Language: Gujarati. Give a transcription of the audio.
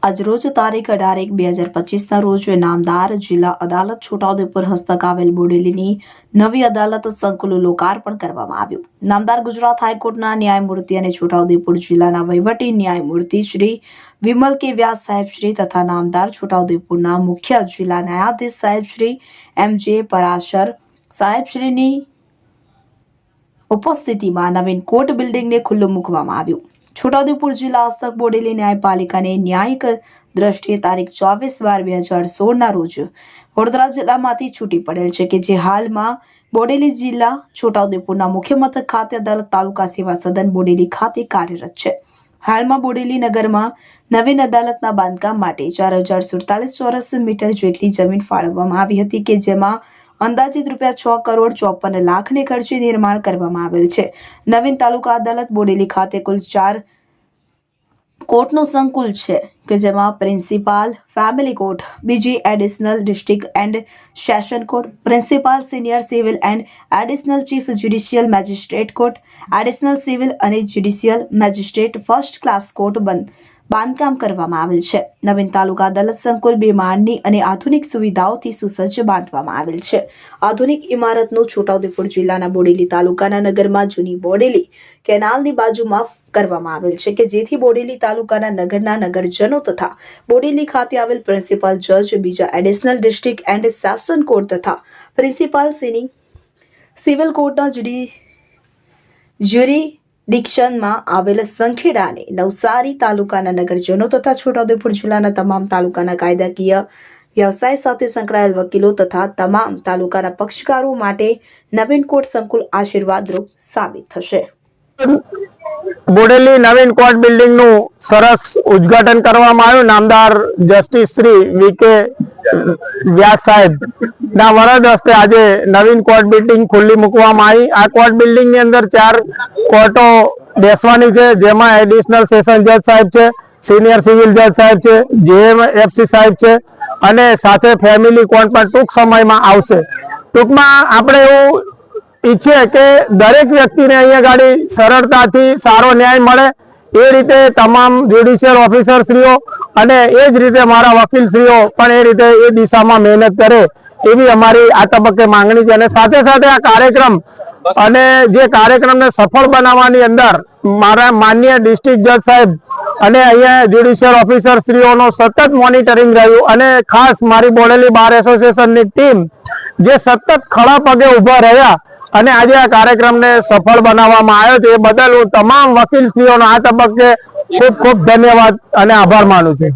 આજરોજ તારીખ 18/1/2025 રોજ નામદાર જિલ્લા અદાલત છોટાઉદેપુર હસ્તક આવેલ બોડેલીની નવી અદાલત સંકુલનું લોકાર્પણ કરવામાં આવ્યું. નામદાર ગુજરાત હાઈકોર્ટના ન્યાયમૂર્તિ અને છોટાઉદેપુર જિલ્લાના વહીવટી ન્યાયમૂર્તિ શ્રી વિમલ કે વ્યાસ સાહેબ શ્રી તથા નામદાર છોટાઉદેપુરના મુખ્ય જિલ્લા ન્યાયાધીશ સાહેબ શ્રી એમ.જે. પરાશર સાહેબ શ્રીની ઉપસ્થિતિમાં નવીન કોર્ટ બિલ્ડિંગને ખુલ્લું મૂકવામાં આવ્યું. છોટાઉદેપુર જિલ્લા હસ્તક બોડેલી ન્યાયપાલિકાને ન્યાયિક દ્રષ્ટિએ તારીખ 24/12/2016 રોજ વડોદરા જિલ્લામાંથી છૂટી પડેલ છે કે જે હાલમાં બોડેલી જિલ્લા છોટાઉદેપુરના મુખ્ય મથક ખાતે અદાલત તાલુકા સેવા સદન બોડેલી ખાતે કાર્યરત છે. હાલમાં બોડેલી નગરમાં નવીન અદાલતના બાંધકામ માટે 4047 ચોરસ મીટર જેટલી જમીન ફાળવવામાં આવી હતી કે જેમાં અંદાજિત ₹6,54,00,000 ખર્ચે નિર્માણ કરવામાં આવેલ છે. નવીન તાલુકા અદાલત બોડેલી ખાતે કુલ 4 કોર્ટનું સંકુલ છે કે જેમાં પ્રિન્સિપાલ ફેમિલી કોર્ટ, બીજી additional district and session court, principal senior civil and additional chief judicial magistrate court, additional civil અને judicial magistrate first class court બાંધકામ કરવામાં આવેલ છે. નવીન તાલુકા અદાલત સંકુલ 2 માળની અને આધુનિક સુવિધાઓથી સુસજ્જ બાંધવામાં આવેલ છે. આધુનિક ઇમારતનું છોટાઉદેપુર જિલ્લાના બોડેલી તાલુકાના નગરમાં જૂની બોડેલી કેનાલની બાજુમાં કરવામાં આવેલ છે કે જેથી બોડેલી તાલુકાના નગરના નગરજનો તથા બોડેલી ખાતે આવેલ પ્રિન્સિપલ જજ, બીજા additional district and session court તથા પ્રિન્સિપાલ સિવિલ કોર્ટના જ્યુરિડિક્શનમાં આવેલ સંખેડા અને નવસારી તાલુકાના નગરજનો તથા છોટાઉદેપુર જિલ્લાના તમામ તાલુકાના કાયદાકીય વ્યવસાય સાથે સંકળાયેલ વકીલો તથા તમામ તાલુકાના પક્ષકારો માટે નવીન કોર્ટ સંકુલ આશીર્વાદરૂપ સાબિત થશે. બોડેલી નવીન કોર્ટ બિલ્ડિંગ નું સરસ ઉદ્ઘાટન કરવામાં આવ્યું. નામદાર જસ્ટિસ શ્રી વી.કે. વ્યાસ સાહેબ ના વરદ હસ્તે આજે નવીન કોર્ટ બિલ્ડિંગ ખુલ્લી મૂકવામાં આવી. આ કોર્ટ બિલ્ડિંગ ની અંદર 4 કોર્ટો બેસવાની છે, જેમાં એડિશનલ સેશન જજ સાહેબ છે, સિનિયર સિવિલ જજ સાહેબ છે, જેએમએફસી સાહેબ છે અને સાથે ફેમિલી કોર્ટ પણ ટૂંક સમયમાં આવશે. ટૂંકમાં આપણે એવું ઈચ્છે કે દરેક વ્યક્તિને અહીંયા ગાડી સરળતાથી સારો ન્યાય મળે એ રીતે તમામ જ્યુડિશિયલ ઓફિસરશ્રીઓ અને એ જ રીતે મારા વકીલશ્રીઓ પણ એ રીતે એ દિશામાં મહેનત કરે એવી અમારી આ તબક્કે માંગણી છે. અને સાથે સાથે આ કાર્યક્રમ અને જે કાર્યક્રમને સફળ બનાવવાની અંદર મારા માનનીય ડિસ્ટ્રિક્ટ જજ સાહેબ અને અહીંયા જ્યુડિશિયલ ઓફિસરશ્રીઓનો સતત મોનિટરિંગ રહ્યું અને ખાસ મારી બોડેલી બાર એસોસિએશનની ટીમ જે સતત ખડા પગે ઊભા રહ્યા અને આજે આ કાર્યક્રમને સફળ બનાવવામાં આવ્યો છે એ બદલ હું તમામ વકીલશ્રીઓનો આ તબક્કે ખૂબ ખૂબ ધન્યવાદ અને આભાર માનું છું.